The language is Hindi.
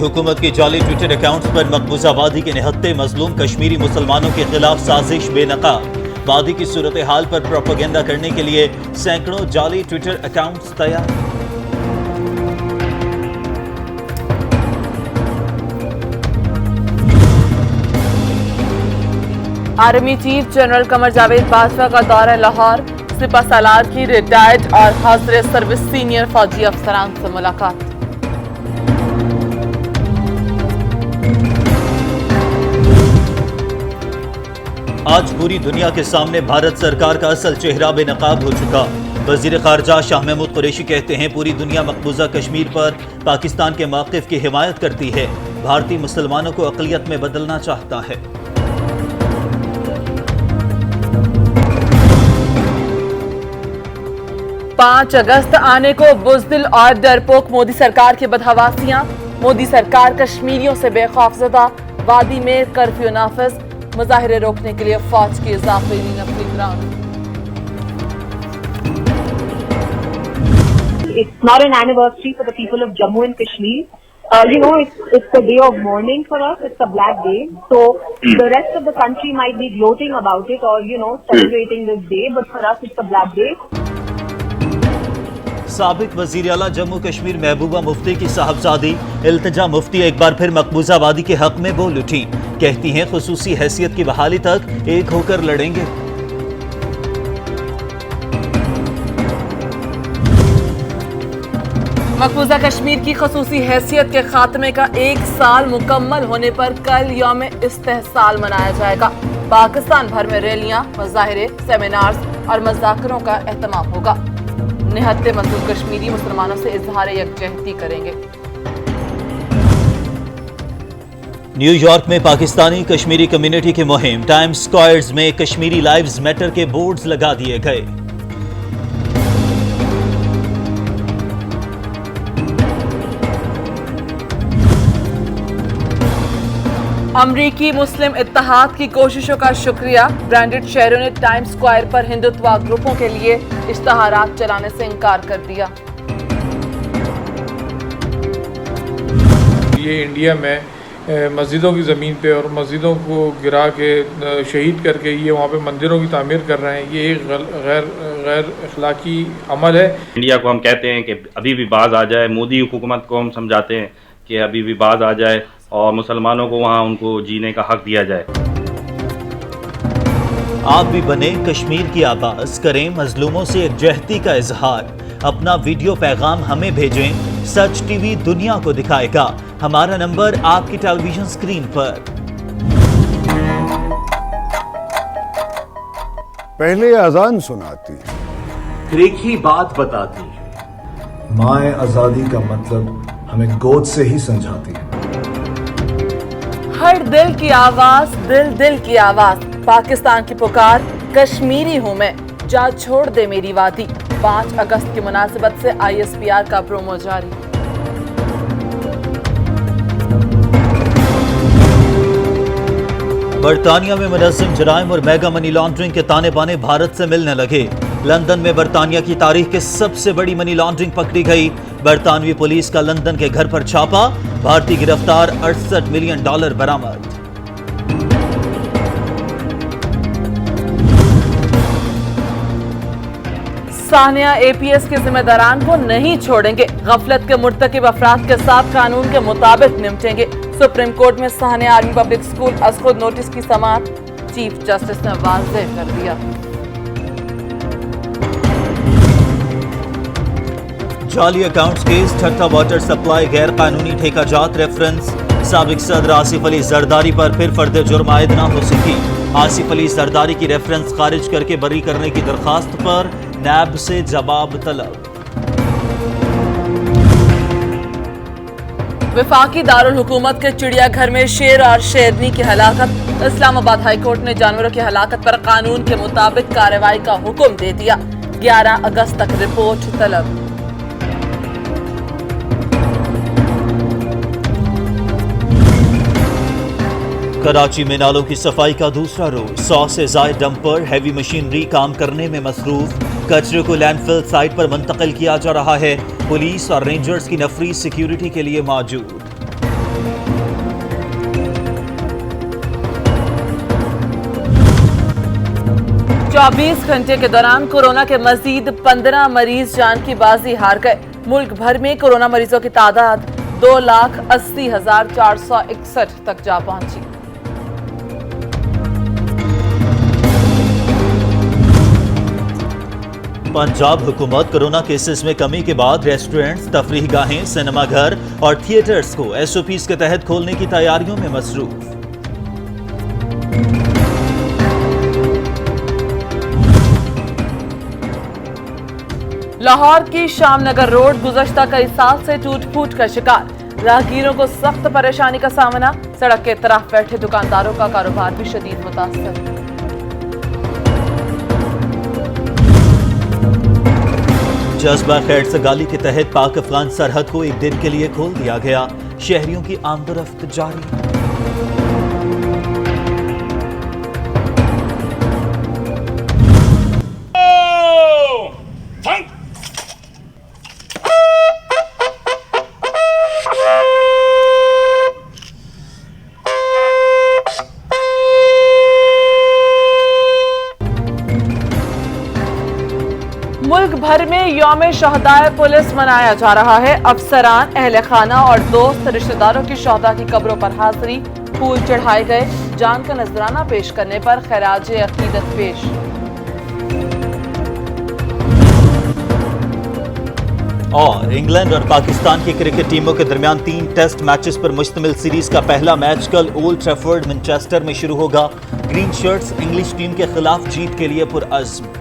हुकूमत की जाली ट्विटर अकाउंट्स पर मकबूजा वादी के निहत्ते मजलूम कश्मीरी मुसलमानों के खिलाफ साजिश बेनकाब। वादी की सूरत हाल पर प्रोपेगेंडा करने के लिए सैकड़ों जाली ट्विटर अकाउंट्स तैयार। Army chief general Qamar Javed Bajwa का दौरा लाहौर। सिपा सालार की रिटायर्ड और हाजिर सर्विस सीनियर फौजी अफसरान से मुलाकात। आज पूरी दुनिया के सामने भारत सरकार का असल चेहरा बेनकाब हो चुका। वजीर खारजा शाह महमूद कुरैशी कहते हैं पूरी दुनिया मकबूजा कश्मीर पर पाकिस्तान के मौक़िफ़ की हिमायत करती है। भारतीय मुसलमानों को अक़लियत में बदलना चाहता है। 5 अगस्त आने को बुज़दिल और डरपोक मोदी सरकार की बदहवासियां। मोदी सरकार कश्मीरियों से बेखौफज़दा। वादी में कर्फ्यू नाफिज। मुजाहिरे रोकने के लिए फौज की इजाफी नफरी ground. It's not an anniversary for the people of Jammu and Kashmir. It's a day of mourning for us. It's a black day. So the rest of the country might be gloating about it or, celebrating this day. But for us, it's a black day. साबिक वजीर आला जम्मू कश्मीर महबूबा मुफ्ती की साहबजादी इल्तिजा मुफ्ती एक बार फिर मकबूजा वादी के हक में बोल उठी। कहती हैं खुसूसी हैसियत की बहाली तक एक होकर लड़ेंगे। मकबूजा कश्मीर की खसूसी हैसियत के खात्मे का 1 साल मुकम्मल होने पर कल यौम इस्तेहसाल मनाया जाएगा। पाकिस्तान भर में रैलियां, मुजाहिरे, सेमिनार्स और मज़ाकरों का एहतमाम होगा। निहत्ते मजलूम कश्मीरी मुसलमानों से इजहार यकजहती करेंगे। न्यूयॉर्क में पाकिस्तानी कश्मीरी कम्युनिटी की मुहिम। टाइम्स स्क्वायर्स में कश्मीरी लाइव्स मैटर के बोर्ड्स लगा दिए गए। अमरीकी मुस्लिम इत्तेहाद की कोशिशों का शुक्रिया। ब्रांडेड शहरों ने टाइम्स स्क्वायर पर हिंदुत्व ग्रुपों के लिए इश्तहारात चलाने से इनकार कर दिया। ये इंडिया में मस्जिदों की ज़मीन पे और मस्जिदों को गिरा के शहीद करके ये वहाँ पे मंदिरों की तामीर कर रहे हैं। ये एक गैर अखलाकी अमल है। इंडिया को हम कहते हैं कि अभी भी बाज आ जाए। मोदी हुकूमत को हम समझाते हैं कि अभी भी बाज आ जाए और मुसलमानों को वहाँ उनको जीने का हक दिया जाए। आप भी बने कश्मीर की आवाज, करें मजलूमों से यकजहती का इजहार। अपना वीडियो पैगाम हमें भेजें। सच टीवी दुनिया को दिखाएगा। हमारा नंबर आपकी टेलीविजन स्क्रीन पर। पहले अजान सुनाती, फिर एक ही बात बताती है। माए आजादी का मतलब हमें गोद से ही समझाती है। हर दिल की आवाज, दिल की आवाज। पाकिस्तान की पुकार, कश्मीरी हूं मैं, जा छोड़ दे मेरी वादी। 5 अगस्त की मुनासिबत से ISPR का प्रोमो जारी। बरतानिया में मुनज़्ज़म जराइम और मेगा मनी लॉन्ड्रिंग के ताने बाने भारत से मिलने लगे। लंदन में बरतानिया की तारीख की सबसे बड़ी मनी लॉन्ड्रिंग पकड़ी गई। बरतानवी पुलिस का लंदन के घर पर छापा। भारतीय गिरफ्तार, $68 मिलियन बरामद। सानिया APS के जिम्मेदारान को नहीं छोड़ेंगे। गफलत के मुर्तकिब अफराद के साथ कानून के मुताबिक निपटेंगे। सुप्रीम कोर्ट में सानिया आर्मी पब्लिक स्कूल असखुद नोटिस की समाअत। चीफ जस्टिस ने वाज़ेह कर दिया। जाली accounts case, Thatta water supply, गैर कानूनी ठेका जात रेफरेंस। साबिक सदर आसिफ अली जरदारी पर फिर फर्द जुर्म आयद न हो सकी। आसिफ अली जरदारी की रेफरेंस खारिज करके बरी करने की दरखास्त पर नैब से जवाब तलब। वफाकी दारुल हुकूमत के चिड़ियाघर में शेर और शेरनी की हलाकत। इस्लामाबाद हाईकोर्ट ने जानवरों की हलाकत पर कानून के मुताबिक कार्रवाई का हुक्म दे दिया। 11 अगस्त तक रिपोर्ट तलब। कराची में नालों की सफाई का दूसरा रोज। 100 से ज्यादा डंपर, हैवी मशीनरी काम करने में मसरूफ। कचरे को लैंडफिल साइट पर मुंतकिल किया जा रहा है। पुलिस और रेंजर्स की नफरी सिक्योरिटी के लिए मौजूद। 24 घंटे के दौरान कोरोना के मजीद 15 मरीज जान की बाजी हार गए। मुल्क भर में कोरोना मरीजों की तादाद 2,80,461 तक जा पहुंची। पंजाब हुकूमत कोरोना केसेस में कमी के बाद रेस्टोरेंट्स, तफरीहगाहें, सिनेमाघर और थिएटर्स को SOPs के तहत खोलने की तैयारियों में मसरूफ। लाहौर की शामनगर रोड गुज़श्ता कई साल से टूट फूट का शिकार। राहगीरों को सख्त परेशानी का सामना। सड़क के तरफ बैठे दुकानदारों का कारोबार भी शदीद मुतासर। जज्बा खैर सगाली के तहत पाक अफगान सरहद को एक दिन के लिए खोल दिया गया। शहरियों की आमदोरफ्त जारी। मुल्क भर में यौम शहदाए पुलिस मनाया जा रहा है। अफसरान, अहले खाना और दोस्त रिश्तेदारों की शहदा की कब्रों पर हाजिरी, फूल चढ़ाए गए। जान का नजराना पेश करने पर खैराज अकीदत पेश। और इंग्लैंड और पाकिस्तान की क्रिकेट टीमों के दरमियान 3 टेस्ट मैचेस पर मुश्तमिल सीरीज का पहला मैच कल ओल्ड ट्रैफर्ड मैनचेस्टर में शुरू होगा। ग्रीन शर्ट्स इंग्लिश टीम के खिलाफ जीत के लिए पुरअज़्म।